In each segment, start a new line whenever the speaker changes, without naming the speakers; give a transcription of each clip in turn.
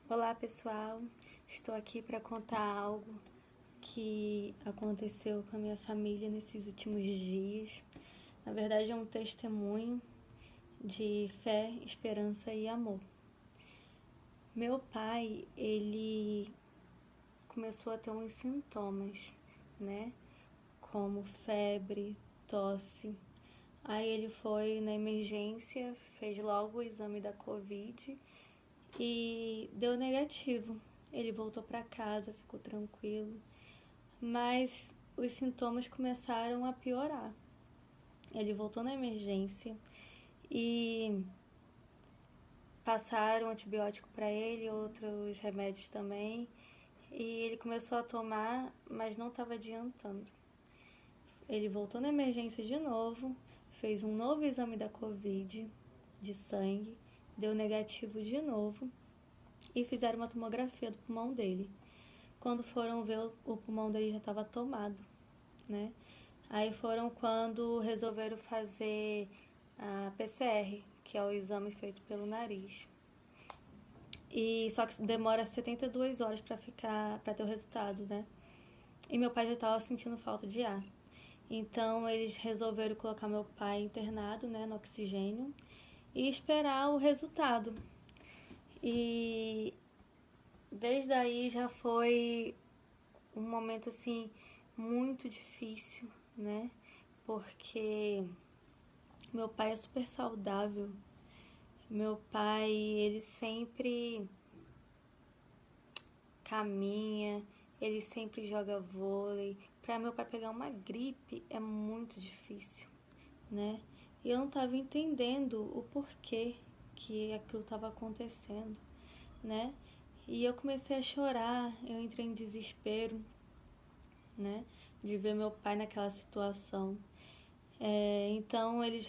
Olá pessoal, estou aqui para contar algo que aconteceu com a minha família nesses últimos dias. Na verdade é um testemunho de fé, esperança e amor. Meu pai, ele começou a ter uns sintomas, né? Como febre, tosse. Aí ele foi na emergência, fez logo o exame da Covid e deu negativo. Ele voltou para casa, ficou tranquilo, mas os sintomas começaram a piorar. Ele voltou na emergência e passaram antibiótico para ele, outros remédios também, e ele começou a tomar, mas não estava adiantando. Ele voltou na emergência de novo, fez um novo exame da Covid de sangue, deu negativo de novo e fizeram uma tomografia do pulmão dele. Quando foram ver, o pulmão dele já estava tomado, né? Aí foram quando resolveram fazer a PCR, que é o exame feito pelo nariz. E só que demora 72 horas para ter o resultado, né? E meu pai já estava sentindo falta de ar. Então eles resolveram colocar meu pai internado, né, no oxigênio e esperar o resultado. E desde aí já foi um momento assim muito difícil, né? Porque meu pai é super saudável. Meu pai, ele sempre caminha, ele sempre joga vôlei. Para meu pai pegar uma gripe é muito difícil, né? E eu não estava entendendo o porquê que aquilo estava acontecendo, né? E eu comecei a chorar, eu entrei em desespero, né? De ver meu pai naquela situação. Então eles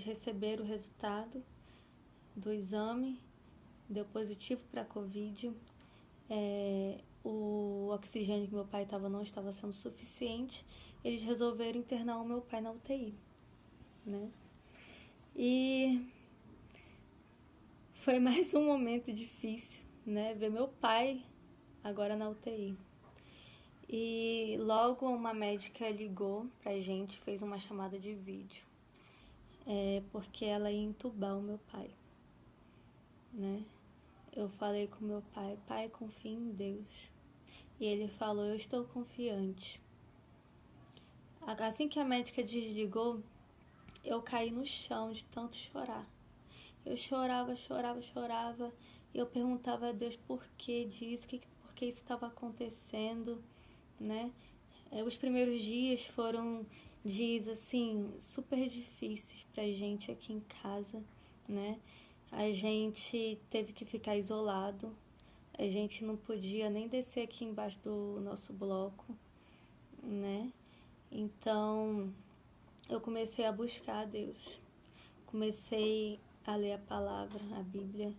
receberam o resultado do exame, deu positivo para a Covid. O oxigênio que meu pai estava não estava sendo suficiente. Eles resolveram internar o meu pai na UTI, né? E foi mais um momento difícil, né? Ver meu pai agora na UTI. E logo uma médica ligou pra gente, fez uma chamada de vídeo, porque ela ia entubar o meu pai, né? Eu falei com meu pai, pai, confia em Deus. E ele falou, eu estou confiante. Assim que a médica desligou, eu caí no chão de tanto chorar. Eu chorava, chorava, chorava. E eu perguntava a Deus por que disso, por que isso estava acontecendo, né? Os primeiros dias foram dias, assim, super difíceis pra gente aqui em casa, né? A gente teve que ficar isolado. A gente não podia nem descer aqui embaixo do nosso bloco, né? Então, eu comecei a buscar a Deus. Comecei a ler a palavra, a Bíblia.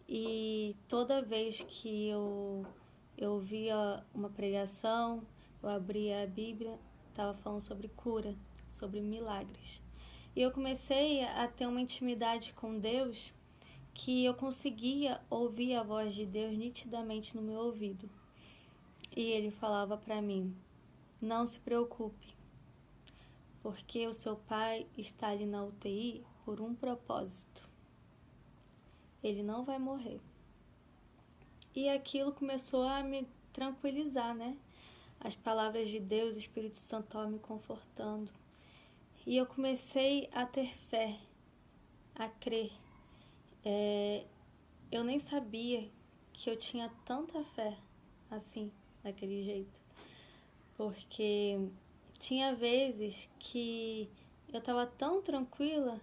E toda vez que eu via uma pregação, eu abria a Bíblia, estava falando sobre cura, sobre milagres. E eu comecei a ter uma intimidade com Deus que eu conseguia ouvir a voz de Deus nitidamente no meu ouvido. E ele falava para mim, não se preocupe, porque o seu pai está ali na UTI por um propósito. Ele não vai morrer. E aquilo começou a me tranquilizar, né? As palavras de Deus, o Espírito Santo estava me confortando. E eu comecei a ter fé, a crer. Eu nem sabia que eu tinha tanta fé assim, daquele jeito. Porque tinha vezes que eu estava tão tranquila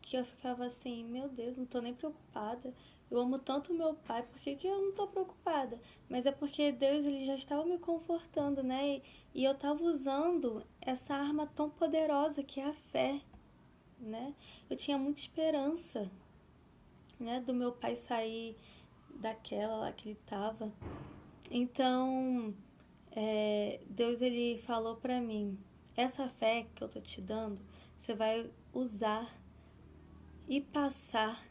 que eu ficava assim, meu Deus, não tô nem preocupada. Eu amo tanto meu pai, por que eu não tô preocupada? Mas é porque Deus, ele já estava me confortando, né? E eu estava usando essa arma tão poderosa que é a fé, né? Eu tinha muita esperança, né? Do meu pai sair daquela lá que ele estava. Então, Deus, ele falou pra mim, essa fé que eu tô te dando, você vai usar e passar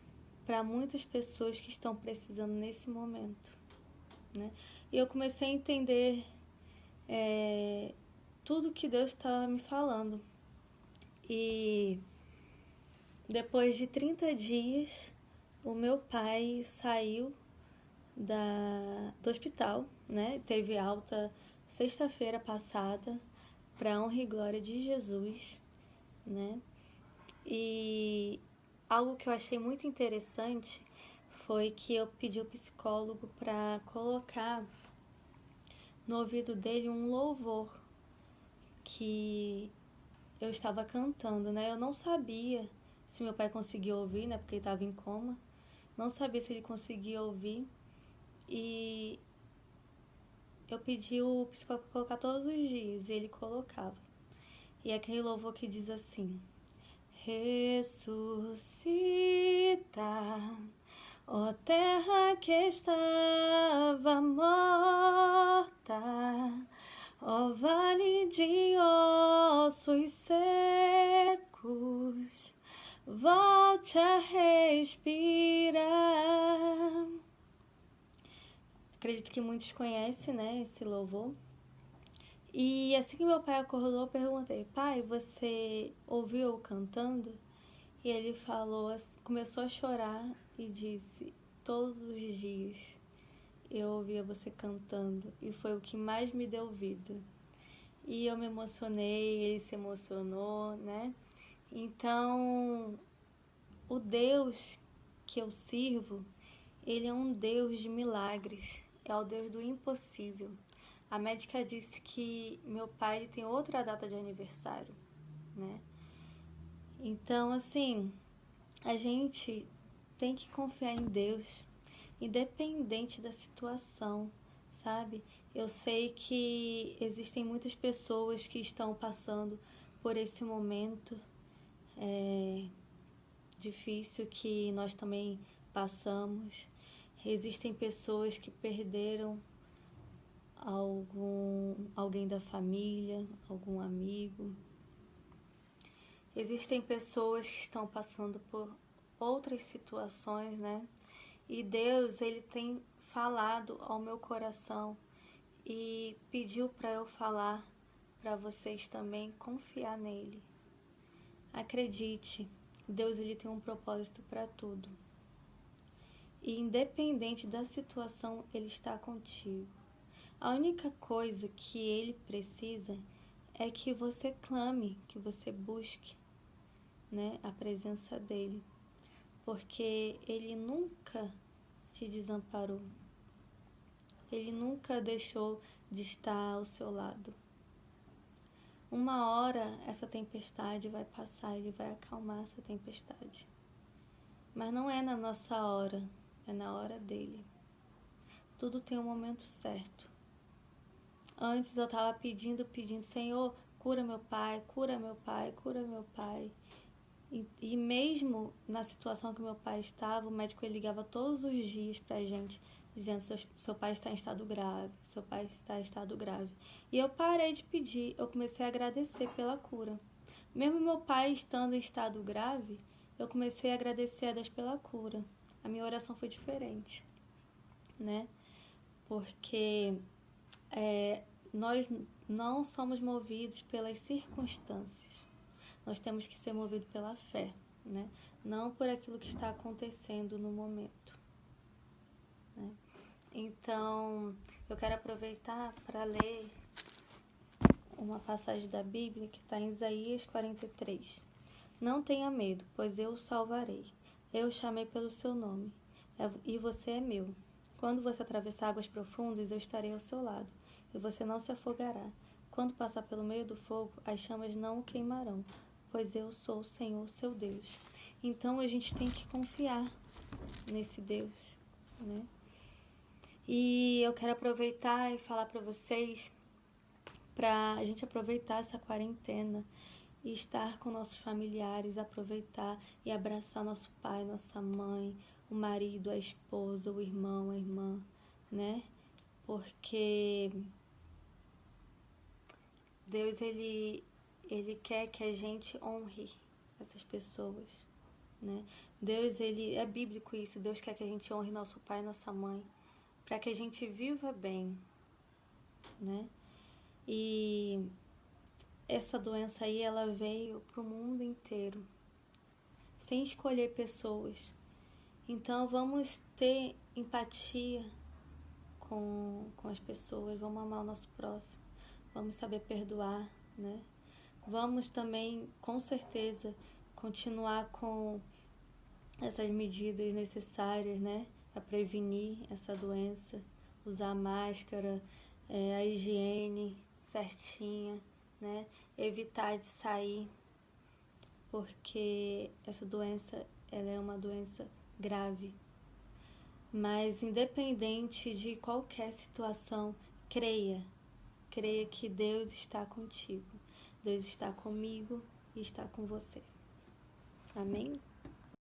para muitas pessoas que estão precisando nesse momento, né? E eu comecei a entender tudo que Deus estava me falando. E depois de 30 dias, o meu pai saiu do hospital, né? Teve alta sexta-feira passada, para a honra e glória de Jesus, né? E algo que eu achei muito interessante foi que eu pedi ao psicólogo para colocar no ouvido dele um louvor que eu estava cantando, né? Eu não sabia se meu pai conseguia ouvir, né? Porque ele estava em coma. Não sabia se ele conseguia ouvir. E eu pedi o psicólogo para colocar todos os dias e ele colocava. E é aquele louvor que diz assim: ressuscita, ó terra que estava morta, ó vale de ossos secos, volte a respirar. Acredito que muitos conhecem, né, esse louvor. E assim que meu pai acordou, eu perguntei: pai, você ouviu eu cantando? E ele falou, começou a chorar e disse: todos os dias eu ouvia você cantando e foi o que mais me deu vida. E eu me emocionei, ele se emocionou, né? Então, o Deus que eu sirvo, ele é um Deus de milagres, é o Deus do impossível. A médica disse que meu pai ele tem outra data de aniversário, né? Então, assim, a gente tem que confiar em Deus, independente da situação, sabe? Eu sei que existem muitas pessoas que estão passando por esse momento difícil que nós também passamos. Existem pessoas que perderam alguém da família, algum amigo. Existem pessoas que estão passando por outras situações, né? E Deus, ele tem falado ao meu coração e pediu para eu falar para vocês também confiar nele. Acredite, Deus ele tem um propósito para tudo. E independente da situação, ele está contigo. A única coisa que ele precisa é que você clame, que você busque, né, a presença dele. Porque ele nunca te desamparou. Ele nunca deixou de estar ao seu lado. Uma hora essa tempestade vai passar, ele vai acalmar essa tempestade. Mas não é na nossa hora, é na hora dele. Tudo tem um momento certo. Antes eu estava pedindo, Senhor, cura meu pai, cura meu pai, cura meu pai. E mesmo na situação que meu pai estava, o médico ele ligava todos os dias pra gente, dizendo: seu pai está em estado grave, seu pai está em estado grave. E eu parei de pedir, eu comecei a agradecer pela cura. Mesmo meu pai estando em estado grave, eu comecei a agradecer a Deus pela cura. A minha oração foi diferente, né? Porque nós não somos movidos pelas circunstâncias. Nós temos que ser movidos pela fé, né? Não por aquilo que está acontecendo no momento, né? Então, eu quero aproveitar para ler uma passagem da Bíblia que está em Isaías 43. Não tenha medo, pois eu o salvarei. Eu o chamei pelo seu nome, e você é meu. Quando você atravessar águas profundas, eu estarei ao seu lado, e você não se afogará. Quando passar pelo meio do fogo, as chamas não o queimarão, pois eu sou o Senhor, seu Deus. Então a gente tem que confiar nesse Deus, né? E eu quero aproveitar e falar para vocês, para a gente aproveitar essa quarentena e estar com nossos familiares, aproveitar e abraçar nosso pai, nossa mãe, o marido, a esposa, o irmão, a irmã, né? Porque Deus, ele quer que a gente honre essas pessoas, né? Deus, ele é bíblico isso. Deus quer que a gente honre nosso pai e nossa mãe, para que a gente viva bem, né? E essa doença aí, ela veio pro mundo inteiro, sem escolher pessoas. Então, vamos ter empatia com as pessoas, vamos amar o nosso próximo, vamos saber perdoar, né? Vamos também, com certeza, continuar com essas medidas necessárias, né, para prevenir essa doença, usar máscara, a higiene certinha, né, evitar de sair, porque essa doença, ela é uma doença grave. Mas independente de qualquer situação, creia que Deus está contigo, Deus está comigo e está com você. Amém?